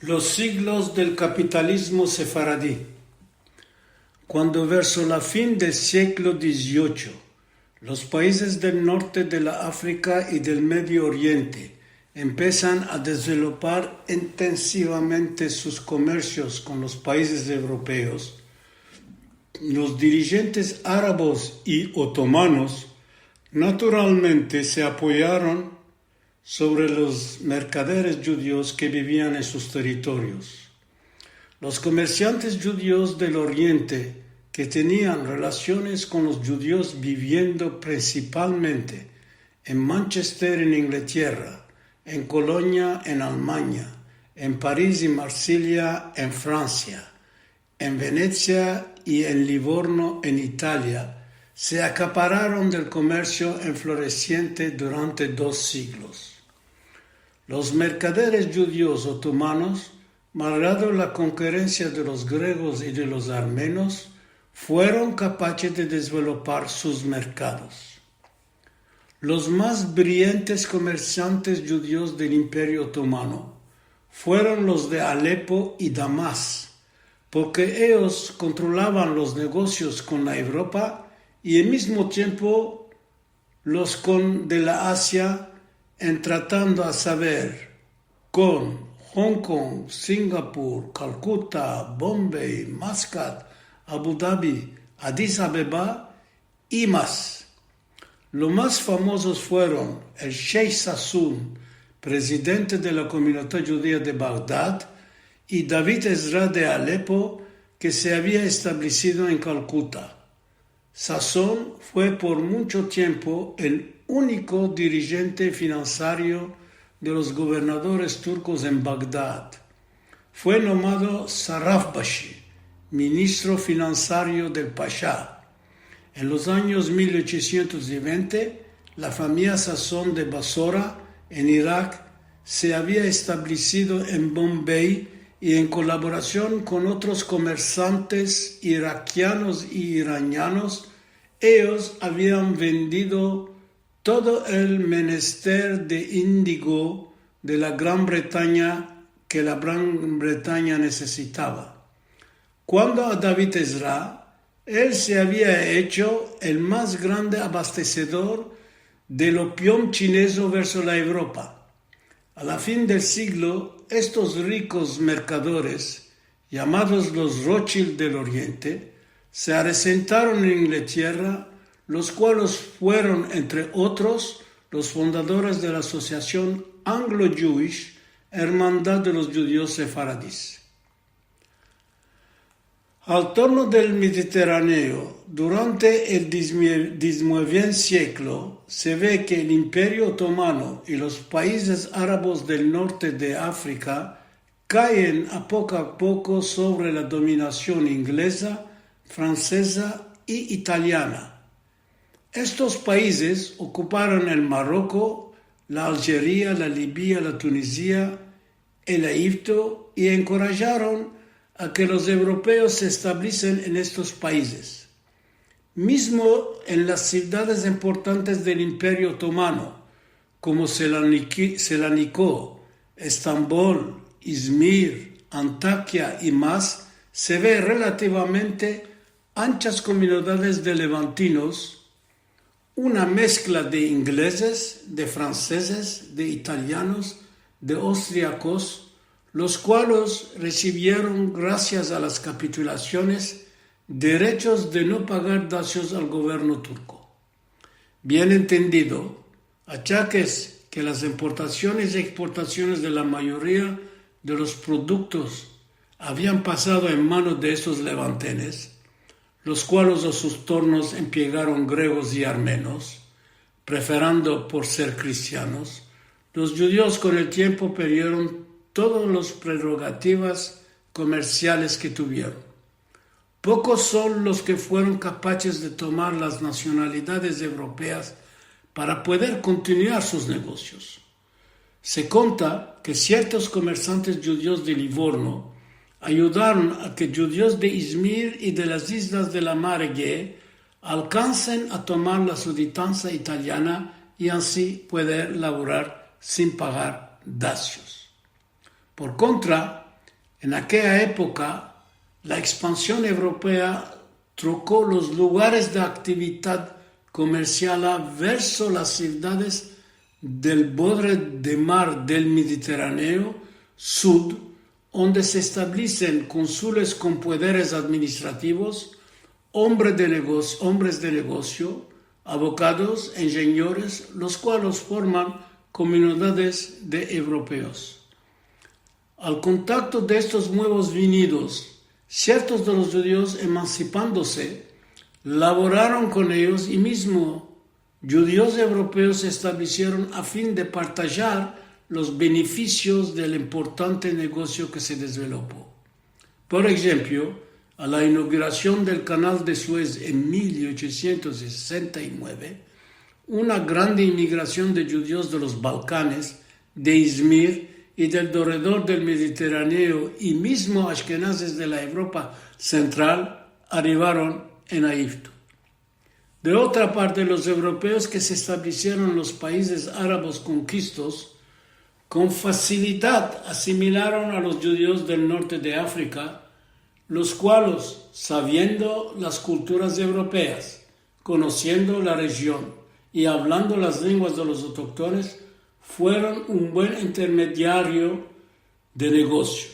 Los siglos del capitalismo sefaradí. Cuando verso la fin del siglo XVIII, los países del norte de la África y del Medio Oriente empiezan a desarrollar intensivamente sus comercios con los países europeos, los dirigentes árabes y otomanos naturalmente se apoyaron sobre los mercaderes judíos que vivían en sus territorios. Los comerciantes judíos del Oriente que tenían relaciones con los judíos viviendo principalmente en Manchester en Inglaterra, en Colonia en Alemania, en París y Marsella en Francia, en Venecia y en Livorno en Italia, se acapararon del comercio floreciente durante 2 siglos. Los mercaderes judíos otomanos, malgrado la concurrencia de los griegos y de los armenios, fueron capaces de desarrollar sus mercados. Los más brillantes comerciantes judíos del Imperio Otomano fueron los de Alepo y Damasco, porque ellos controlaban los negocios con la Europa y al mismo tiempo los de la Asia, tratando a saber con Hong Kong, Singapur, Calcuta, Bombay, Muscat, Abu Dhabi, Addis Abeba y más. Los más famosos fueron el Sheikh Sassoon, presidente de la comunidad judía de Bagdad, y David Ezra de Alepo, que se había establecido en Calcuta. Sassoon fue por mucho tiempo el único dirigente financiero de los gobernadores turcos en Bagdad. Fue nombrado Sarrafbashi, ministro financiero del Pasha. En los años 1820, la familia Sassoon de Basora, en Irak, se había establecido en Bombay y en colaboración con otros comerciantes iraquianos y iranianos, ellos habían vendido todo el menester de índigo de la Gran Bretaña que la Gran Bretaña necesitaba. Cuando a David Ezra, él se había hecho el más grande abastecedor del opium chineso verso la Europa. A la fin del siglo, estos ricos mercaderes, llamados los Rothschild del Oriente, se asentaron en Inglaterra, los cuales fueron, entre otros, los fundadores de la Asociación Anglo-Jewish, Hermandad de los Judíos Sefaradíes. Al torno del Mediterráneo, durante el XIX siglo, se ve que el Imperio Otomano y los países árabes del norte de África caen a poco sobre la dominación inglesa, francesa y italiana. Estos países ocuparon el Marruecos, la Algeria, la Libia, la Tunisia, el Egipto y encorajaron a que los europeos se estableciesen en estos países. Mismo en las ciudades importantes del Imperio Otomano, como Selanikó, Estambul, Izmir, Antakya y más, se ve relativamente anchas comunidades de levantinos, una mezcla de ingleses, de franceses, de italianos, de austriacos, los cuales recibieron, gracias a las capitulaciones, derechos de no pagar daños al gobierno turco. Bien entendido, achaques que las importaciones y exportaciones de la mayoría de los productos habían pasado en manos de estos levantenes, los cuales a sus turnos emplearon griegos y armenos, prefiriendo por ser cristianos. Los judíos con el tiempo perdieron todas las prerrogativas comerciales que tuvieron. Pocos son los que fueron capaces de tomar las nacionalidades europeas para poder continuar sus negocios. Se cuenta que ciertos comerciantes judíos de Livorno ayudaron a que judíos de Izmir y de las islas de la Mar Egea alcancen a tomar la ciudadanía italiana y así poder laborar sin pagar dacios. Por contra, En aquella época, la expansión europea trocó los lugares de actividad comercial verso las ciudades del borde de mar del Mediterráneo Sur, donde se establecen cónsules con poderes administrativos, hombres de negocio, abogados, ingenieros, los cuales forman comunidades de europeos. Al contacto de estos nuevos venidos, ciertos de los judíos emancipándose, laboraron con ellos y mismo judíos europeos se establecieron a fin de partajar los beneficios del importante negocio que se desarrolló. Por ejemplo, a la inauguración del Canal de Suez en 1869, una grande inmigración de judíos de los Balcanes, de Izmir y del alrededor del Mediterráneo y mismo ashkenazes de la Europa central arribaron en Egipto. De otra parte, los europeos que se establecieron en los países árabes conquistos con facilidad asimilaron a los judíos del norte de África, los cuales, sabiendo las culturas europeas, conociendo la región y hablando las lenguas de los autóctones, fueron un buen intermediario de negocio.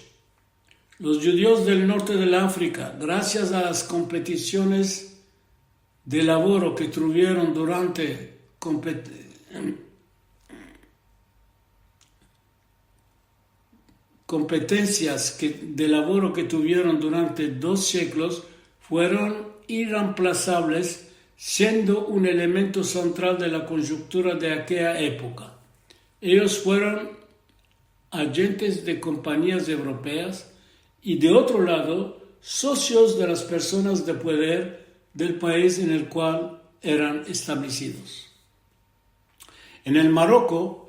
Los judíos del norte de África, gracias a las competiciones de labor que tuvieron durante de labor que tuvieron durante 2 siglos, fueron irreemplazables, siendo un elemento central de la coyuntura de aquella época. Ellos fueron agentes de compañías europeas y, de otro lado, socios de las personas de poder del país en el cual eran establecidos. En el Marruecos,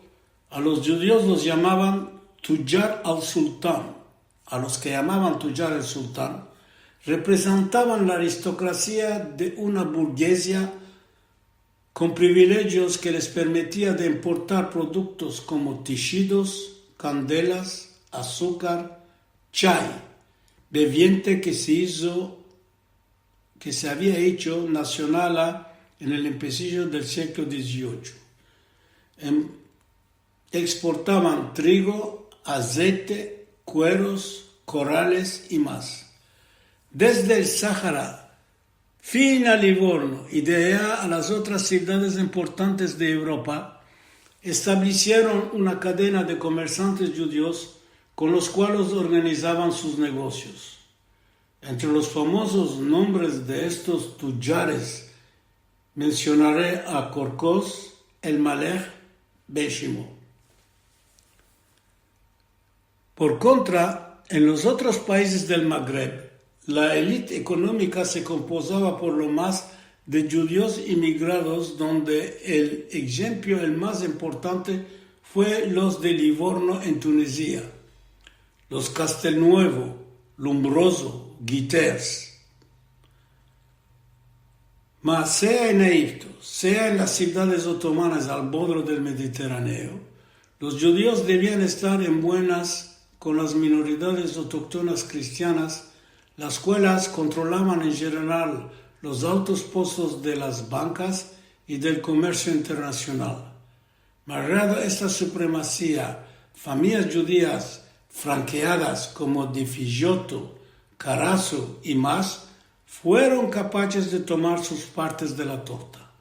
a los judíos los llamaban Tujar al-Sultán. A los que llamaban Tujar al-Sultán representaban la aristocracia de una burguesía con privilegios que les permitía de importar productos como tejidos, candelas, azúcar, chai, bebiente que se había hecho nacional en el empecillo del siglo XVIII. Exportaban trigo, aceite, cueros, corales y más. Desde el Sáhara fin a Livorno y de allá a las otras ciudades importantes de Europa, establecieron una cadena de comerciantes judíos con los cuales organizaban sus negocios. Entre los famosos nombres de estos tujares mencionaré a Corcos, El Malek, Ben Shimon. Por contra, en los otros países del Magreb, la élite económica se composaba por lo más de judíos inmigrados, donde el ejemplo el más importante fue los de Livorno en Tunisia, los Castelnuovo, Lombroso, Guiters. Mas sea en Egipto, sea en las ciudades otomanas al borde del Mediterráneo, los judíos debían estar en buenas con las minoridades autóctonas cristianas, las cuales controlaban en general los altos puestos de las bancas y del comercio internacional. Malgrado esta supremacía, familias judías franqueadas como Di Figiotto, Carasso y más, fueron capaces de tomar sus partes de la torta.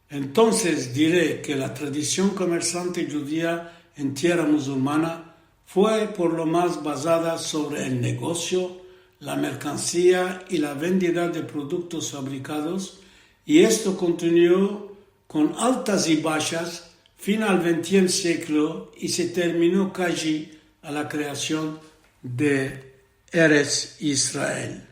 Entonces diré que la tradición comerciante judía en tierra musulmana fue por lo más basada sobre el negocio, la mercancía y la venta de productos fabricados, y esto continuó con altas y bajas fin al XX siglo y se terminó casi a la creación de Eretz Israel.